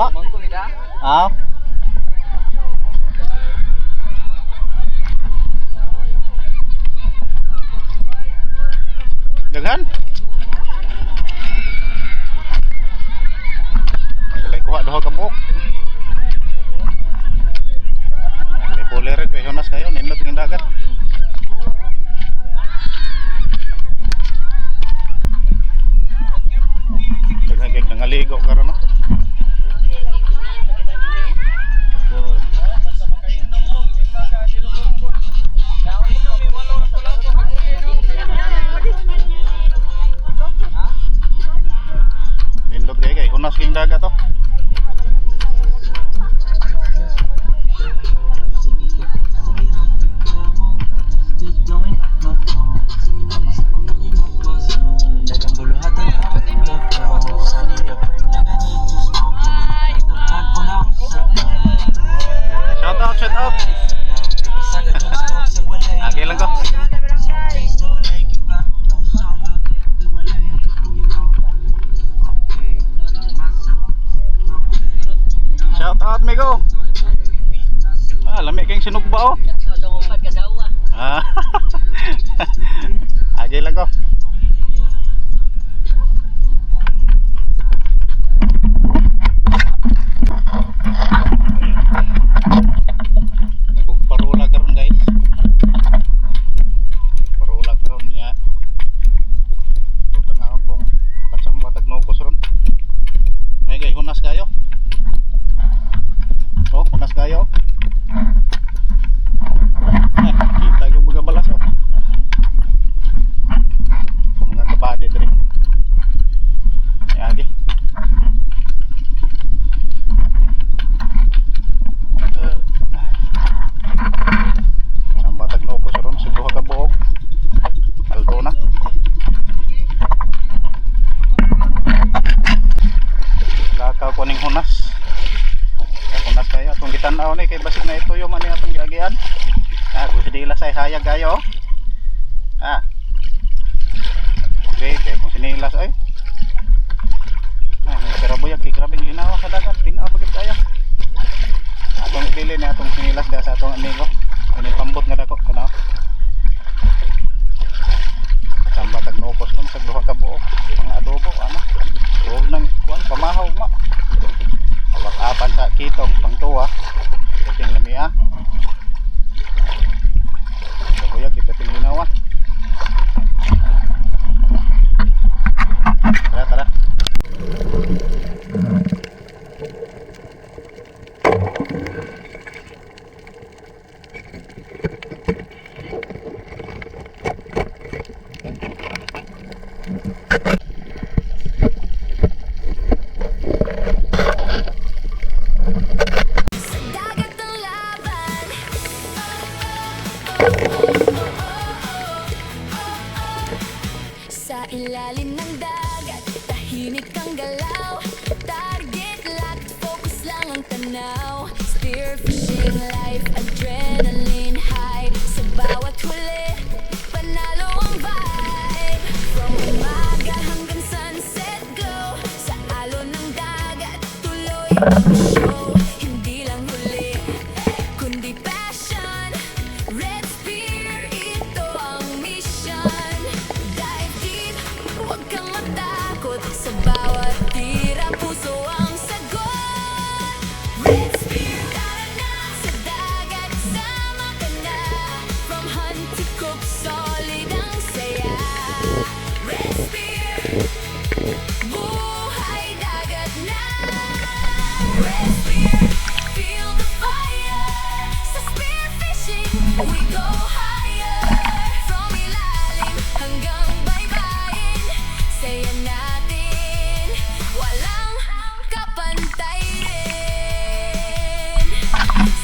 ko? Ah. Daghan. Kalay kuha duha ka buok. Kay puler kay hunas kayo nindot ng dagat. Daghan kay nangaligo karon no. Nindot kay hunas king dagat to. Shout out. Okay lang ko. Shout out migo. Lami kayong sinugba oh. Okay lang ko. Parola karon guys. Parola karon niya. Tanawon kung makasamba tagnokos ron. May kay hunas kayo. Oh, hunas kayo. Kita yung mga balas oh. Mga kabade diri. Agi. Sambatag na ako sa ron sa buha ka buhok. Aldo na. Lakaw ko ning hunas. Hunas kayo atong gitanaw ni kay basig na ito yung man atong giagian. Gusto dila say hayag kayo. Okay, kay kung sinilas ay. May karabuyag kay grabing linaw sa dagat, tinaw pagid kayo. Atong pili ni atong sinilas da sa atong amigo. Ini pambot nga dako kana. Samba tagnokos kon sa duha ka buok. Ang adobo ano. Huwag nang kuan pamahaw ma. Awak-apan sa kitong pangtuwa. Kating lamia. Karabuyag kita tinglinaw ah. Tara. Sa ilalim ng dagat, tahimik ang galaw. Target locked, focus lang ang tanaw. Spearfishing life, adrenaline high. Sa bawat huli, panalo ang vibe. From umaga hanggang sunset glow. Sa alon ng dagat, tuloy ang show. Hindi lang huli, kundi passion. Red Spear, ito ang mission. Dive deep, huwag kang matakot. Sa bawat tira, puso ang sagot. Red Spear, tara na sa dagat, sama ka na. From hunt to cook, solid ang saya. Red Spear, buhay dagat na. Red Spear, feel the fire. Sa spearfishing, we go higher. From ilalim hanggang baybayin, saya natin, walang kapantay rin.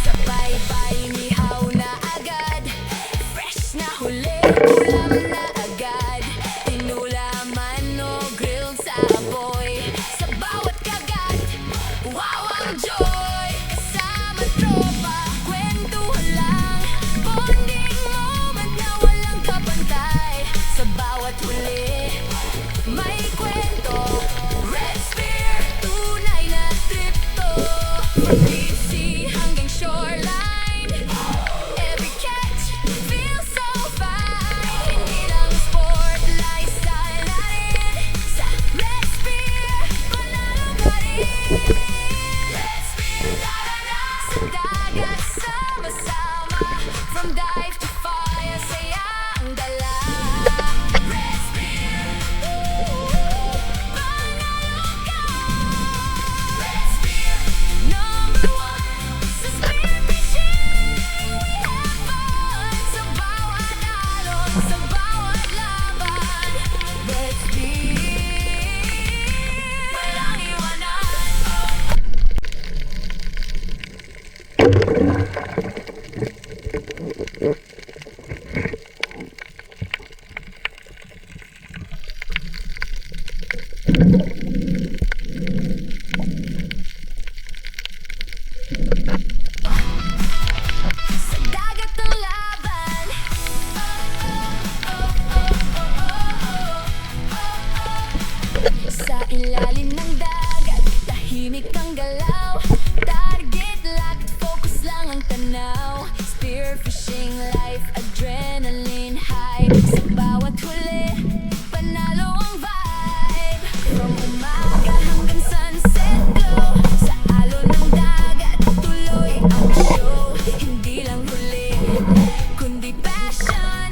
Sa baybay, mihaw na agad. Fresh na huli, ulam na agad. Tinulaman o grilled sa apoy. Sa bawat kagat, wow ang joy. Let's be sa dagat sama-sama. From dive to fire, saya ang dala. Let's be panalo ka. Let's be number one sa spearfishing. We have fun sa bawat alon, sa bawat laban. Let's be walang iwanan. Sa dagat ang laban. Sa ilalim ng dagat, tahimik ang galaw. Target locked, focus lang ang tanaw. Spearfishing life, adrenaline high. Sa bawat huli, panalo ang vibe. From umaga hanggang sunset glow. Sa alon ng dagat, tuloy ang show. Hindi lang huli, kundi passion.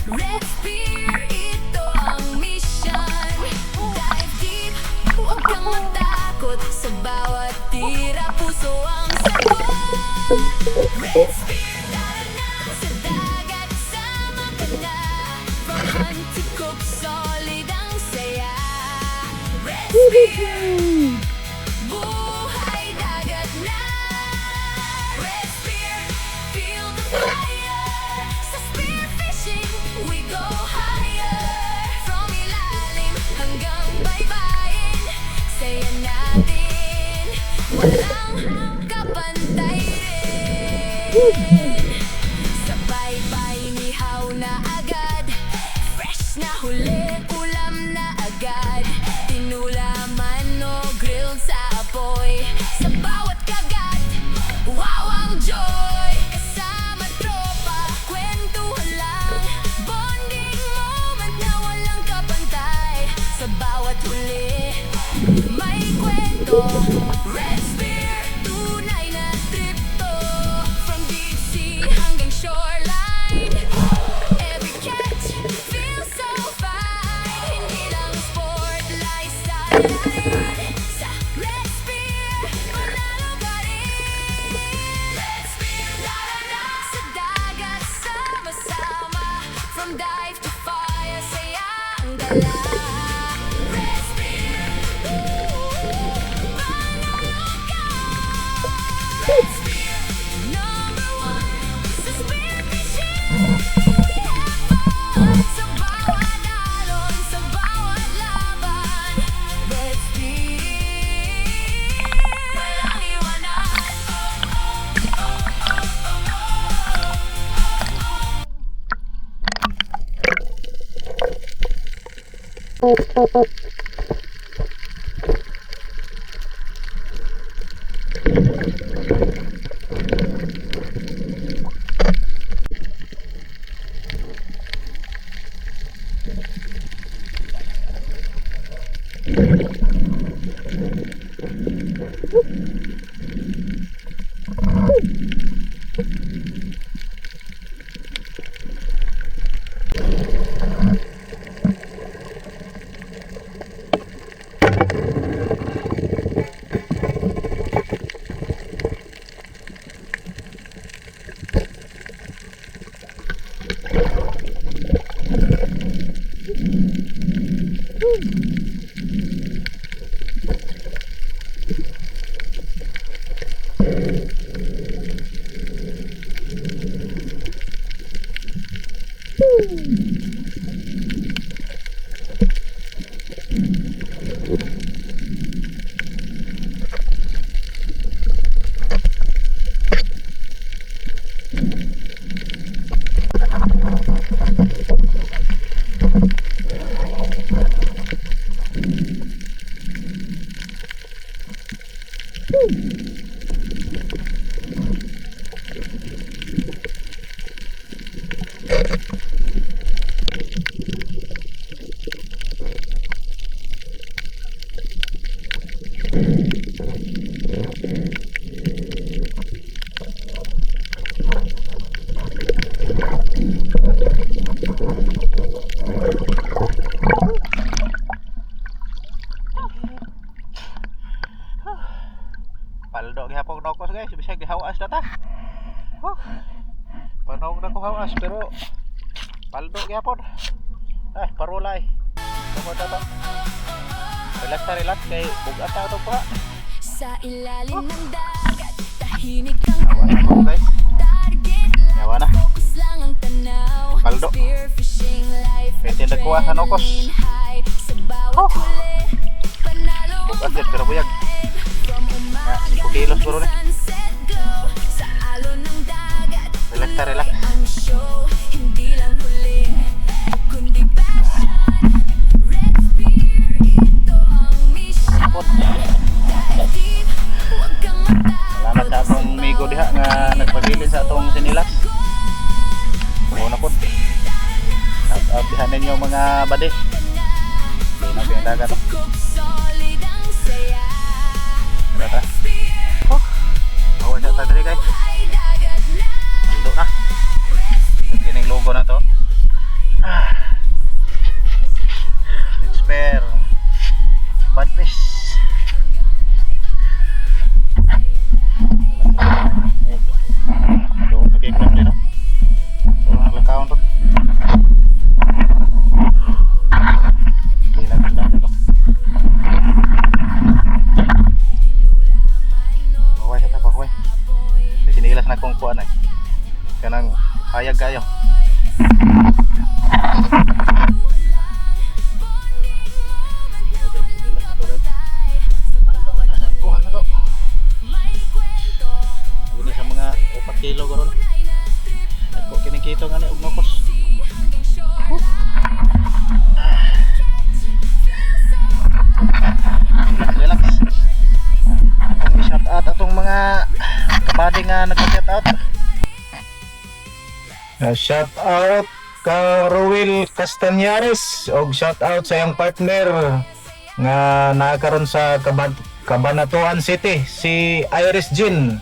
Red Spear, ito ang mission. Dive deep, huwag kang matakot. Sa bawat tira, puso ang sagot. Red Spear, tara na sa dagat, sama ka na. From hunt to cook, solid ang saya. Red Spear, buhay dagat na. Red Spear, feel the fire. Sa spearfishing, we go higher. From ilalim hanggang baybayin, saya natin, walang kapantay rin. Sa baybay, nihaw na agad. Fresh na huli, ulam na agad. Tinulaman o grilled sa apoy. Sa bawat kagat, wow ang joy. Kasama tropa, kwentuhan lang. Bonding moment na walang kapantay. Sa bawat huli, may kwento. Red Spear, tunay na trip to. From deep sea hanggang shoreline, every catch feels so fine. Hindi lang sport, lifestyle na rin. Sa Red Spear, panalo ka rin. Red Spear, tara na sa dagat, sama-sama. From dive to fire, saya ang dala. Red Spear, panalo ka. Red Spear, number one sa spearfishing. We have fun sa bawat alon, sa bawat laban. Red Spear, walang iwanan. Paldo gihapon nokos guys, bisag gihawas na ta. Panahon na ko hawas pero paldo gihapon. Parulay. Tama ta to. Relax ta relax kay bugat ta to pa. Sa ilalim ng dagat, tahimik ang Hawas ko guys. target Yawa na. lang, focus lang ang tanaw. Paldo. Spearfishing life, Pwede nagkuha sa nokos. adrenaline high. Sa bawat huli, panalo Bugat yun pero buyag. from umaga 5 kilos puro ni. sunset glow. Sa alon ng dagat, Relax ta relax. ang show, hindi lang huli, kundi passion. Red Spear, ito ang mission. Hapon. Dive deep, huwag kang Salamat sa atong migo diha nga nagpabilin sa atong sinilas. Muna po. Shout out diha ninyo mga bade. Di na pindagan no. Cook solid ang saya. Tara ta. Hawas sa tadri guys. Ay dagat na. Paldo na. Ito yung logo na to. Let's pair. Bad fish. Doon na kay din no. Doon ang lakawon to. Hindi na ganda to. Baway sa tapo, baway. Sinilas na kong kuan eh. Kanang hayag kayo. Kuha na to. Ini sa mga 4 kilo garo na. Ako kinikito nga ni og nokos. Relax, relax. Atong i-shout out atong mga kabady nga nag-shout out. Shout out ka Ruel Castañares og shout out sa iyang partner nga nakaroon sa Cabanatuan City si Iris Jean.